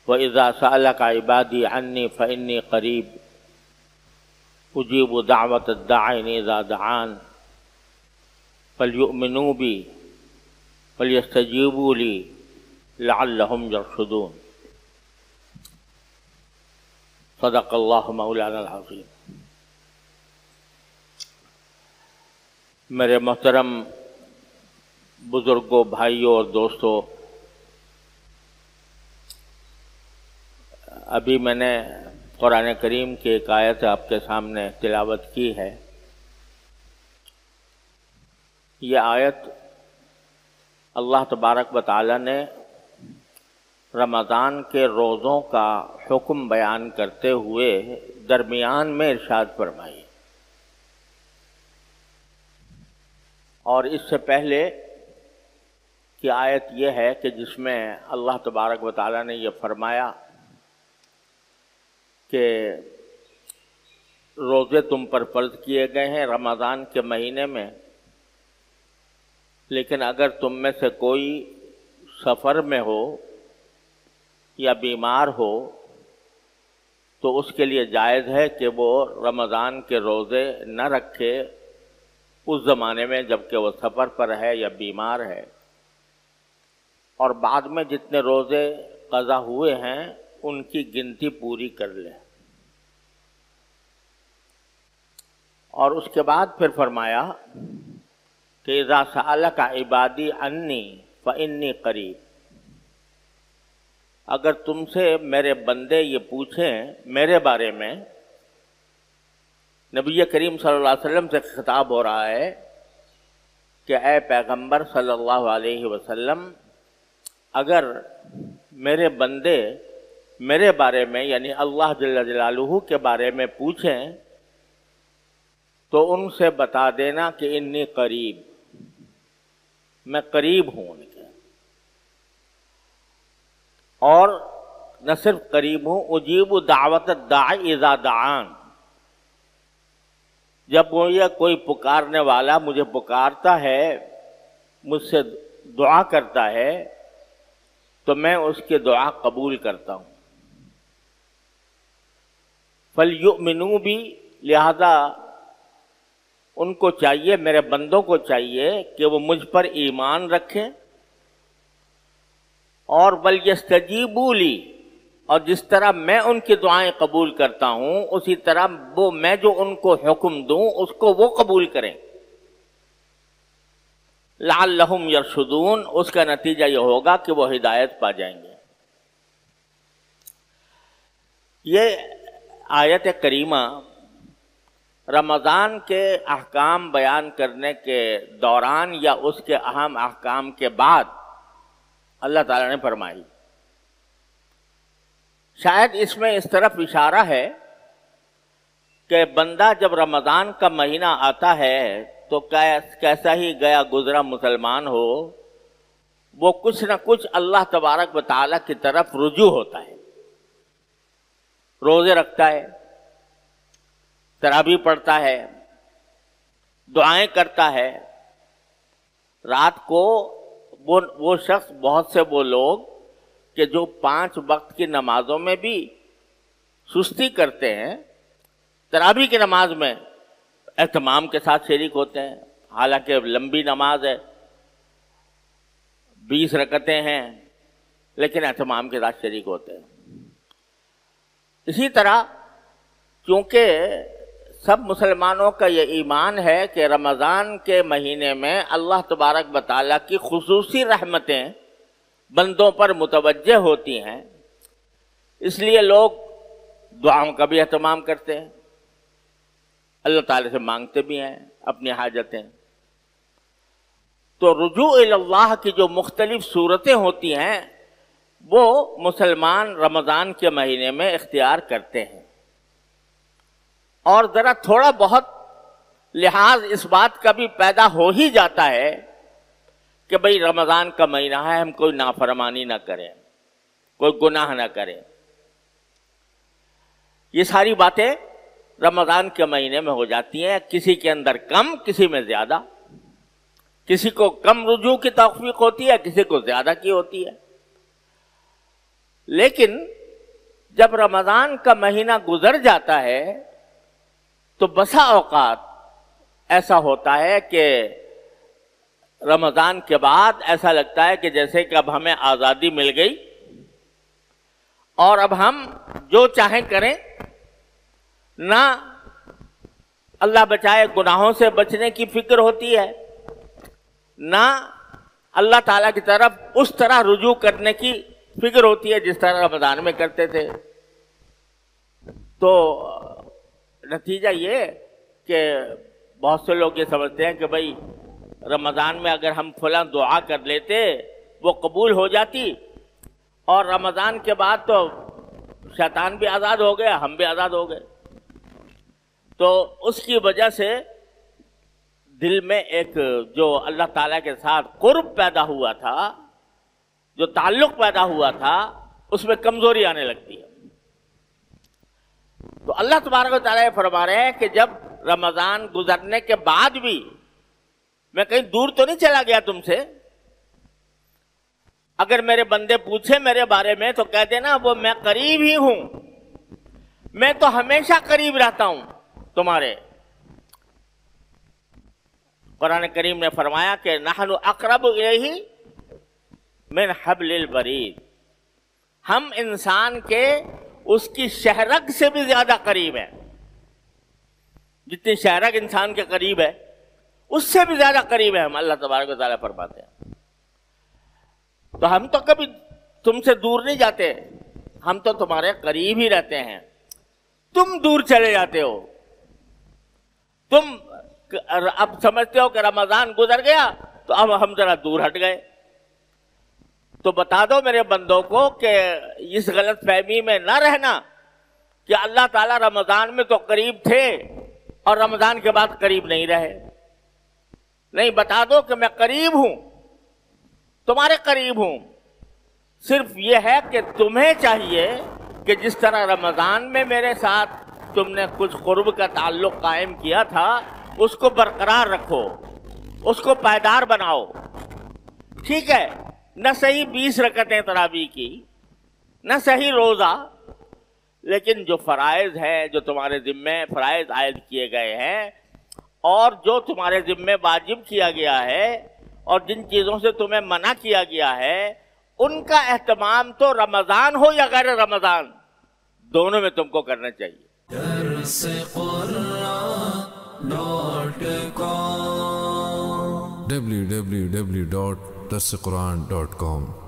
وَإِذَا سَأَلَكَ عِبَادِي عَنِّي فَإِنِّي قَرِيبٌ أُجِيبُ دَعْوَةَ الدَّاعِ إِذَا دَعَانِ فَلْيُؤْمِنُوا بِي وَلْيَسْتَجِيبُوا لِي لَعَلَّهُمْ يَرْشُدُونَ۔ صدق اللہ مولانا العظیم۔ میرے محترم بزرگوں، بھائیوں اور دوستوں، ابھی میں نے قرآن کریم کی ایک آیت آپ کے سامنے تلاوت کی ہے۔ یہ آیت اللہ تبارک و تعالی نے رمضان کے روزوں کا حکم بیان کرتے ہوئے درمیان میں ارشاد فرمائی، اور اس سے پہلے کی آیت یہ ہے کہ جس میں اللہ تبارک و تعالی نے یہ فرمایا کہ روزے تم پر فرض کیے گئے ہیں رمضان کے مہینے میں، لیکن اگر تم میں سے کوئی سفر میں ہو یا بیمار ہو تو اس کے لیے جائز ہے کہ وہ رمضان کے روزے نہ رکھے اس زمانے میں جبکہ وہ سفر پر ہے یا بیمار ہے، اور بعد میں جتنے روزے قضا ہوئے ہیں ان کی گنتی پوری کر لے۔ اور اس کے بعد پھر فرمایا کہ اذا سألک عبادی انی فانی قریب، اگر تم سے میرے بندے یہ پوچھیں میرے بارے میں، نبی کریم صلی اللہ علیہ وسلم سے خطاب ہو رہا ہے کہ اے پیغمبر صلی اللہ علیہ وسلم، اگر میرے بندے میرے بارے میں یعنی اللہ جل جلالہ کے بارے میں پوچھیں تو ان سے بتا دینا کہ انی قریب، میں قریب ہوں ان کے، اور نہ صرف قریب ہوں، اجیب دعوت الداعی اذا دعان، جب وہ یہ کوئی پکارنے والا مجھے پکارتا ہے، مجھ سے دعا کرتا ہے تو میں اس کی دعا قبول کرتا ہوں۔ فَلْيُؤْمِنُوا بِي، لہذا ان کو چاہیے، میرے بندوں کو چاہیے کہ وہ مجھ پر ایمان رکھیں، اور وَلْيَسْتَجِيبُوا لِي، اور جس طرح میں ان کی دعائیں قبول کرتا ہوں اسی طرح وہ میں جو ان کو حکم دوں اس کو وہ قبول کریں۔ لَعَلَّهُمْ يَرْشُدُونَ، اس کا نتیجہ یہ ہوگا کہ وہ ہدایت پا جائیں گے۔ یہ آیت کریمہ رمضان کے احکام بیان کرنے کے دوران یا اس کے اہم احکام کے بعد اللہ تعالیٰ نے فرمائی۔ شاید اس میں اس طرف اشارہ ہے کہ بندہ جب رمضان کا مہینہ آتا ہے تو کیسا ہی گیا گزرا مسلمان ہو، وہ کچھ نہ کچھ اللہ تبارک و تعالیٰ کی طرف رجوع ہوتا ہے، روزے رکھتا ہے، تراویح پڑھتا ہے، دعائیں کرتا ہے۔ رات کو وہ شخص، بہت سے وہ لوگ کہ جو 5 وقت کی نمازوں میں بھی سستی کرتے ہیں، تراویح کی نماز میں اہتمام کے ساتھ شریک ہوتے ہیں، حالانکہ لمبی نماز ہے، 20 رکعتیں ہیں، لیکن اہتمام کے ساتھ شریک ہوتے ہیں۔ اسی طرح چونکہ سب مسلمانوں کا یہ ایمان ہے کہ رمضان کے مہینے میں اللہ تبارک و تعالیٰ کی خصوصی رحمتیں بندوں پر متوجہ ہوتی ہیں، اس لیے لوگ دعاؤں کا بھی اہتمام کرتے ہیں، اللہ تعالیٰ سے مانگتے بھی ہیں اپنی حاجتیں۔ تو رجوع اللہ کی جو مختلف صورتیں ہوتی ہیں وہ مسلمان رمضان کے مہینے میں اختیار کرتے ہیں، اور ذرا تھوڑا بہت لحاظ اس بات کا بھی پیدا ہو ہی جاتا ہے کہ بھئی رمضان کا مہینہ ہے، ہم کوئی نافرمانی نہ کریں، کوئی گناہ نہ کریں۔ یہ ساری باتیں رمضان کے مہینے میں ہو جاتی ہیں، کسی کے اندر کم، کسی میں زیادہ، کسی کو کم رجوع کی توفیق ہوتی ہے، کسی کو زیادہ کی ہوتی ہے۔ لیکن جب رمضان کا مہینہ گزر جاتا ہے تو بسا اوقات ایسا ہوتا ہے کہ رمضان کے بعد ایسا لگتا ہے کہ جیسے کہ اب ہمیں آزادی مل گئی اور اب ہم جو چاہیں کریں، نہ اللہ بچائے گناہوں سے بچنے کی فکر ہوتی ہے، نہ اللہ تعالیٰ کی طرف اس طرح رجوع کرنے کی فکر ہوتی ہے جس طرح رمضان میں کرتے تھے۔ تو نتیجہ یہ کہ بہت سے لوگ یہ سمجھتے ہیں کہ بھائی رمضان میں اگر ہم فلاں دعا کر لیتے وہ قبول ہو جاتی، اور رمضان کے بعد تو شیطان بھی آزاد ہو گیا، ہم بھی آزاد ہو گئے۔ تو اس کی وجہ سے دل میں ایک جو اللہ تعالیٰ کے ساتھ قرب پیدا ہوا تھا، جو تعلق پیدا ہوا تھا، اس میں کمزوری آنے لگتی ہے۔ تو اللہ تبارک و تعالیٰ فرما رہے ہیں کہ جب رمضان گزرنے کے بعد بھی میں کہیں دور تو نہیں چلا گیا تم سے، اگر میرے بندے پوچھے میرے بارے میں تو کہہ دینا وہ میں قریب ہی ہوں، میں تو ہمیشہ قریب رہتا ہوں تمہارے۔ قرآن کریم نے فرمایا کہ نحن اقرب الیہ من حبل الورید، ہم انسان کے اس کی شہرگ سے بھی زیادہ قریب ہیں۔ جتنی شہرگ انسان کے قریب ہے اس سے بھی زیادہ قریب ہے ہم، اللہ تبارک و تعالیٰ فرماتے ہیں۔ تو ہم تو کبھی تم سے دور نہیں جاتے، ہم تو تمہارے قریب ہی رہتے ہیں، تم دور چلے جاتے ہو۔ تم اب سمجھتے ہو کہ رمضان گزر گیا تو اب ہم ذرا دور ہٹ گئے۔ تو بتا دو میرے بندوں کو کہ اس غلط فہمی میں نہ رہنا کہ اللہ تعالیٰ رمضان میں تو قریب تھے اور رمضان کے بعد قریب نہیں رہے۔ نہیں، بتا دو کہ میں قریب ہوں، تمہارے قریب ہوں، صرف یہ ہے کہ تمہیں چاہیے کہ جس طرح رمضان میں میرے ساتھ تم نے کچھ قرب کا تعلق قائم کیا تھا اس کو برقرار رکھو، اس کو پائیدار بناؤ۔ ٹھیک ہے، نہ صحیح 20 رکعتیں تراویح کی، نہ صحیح روزہ، لیکن جو فرائض ہے، جو تمہارے ذمے فرائض عائد کیے گئے ہیں اور جو تمہارے ذمے واجب کیا گیا ہے اور جن چیزوں سے تمہیں منع کیا گیا ہے، ان کا اہتمام تو رمضان ہو یا غیر رمضان دونوں میں تم کو کرنا چاہیے۔ www.darsequran.com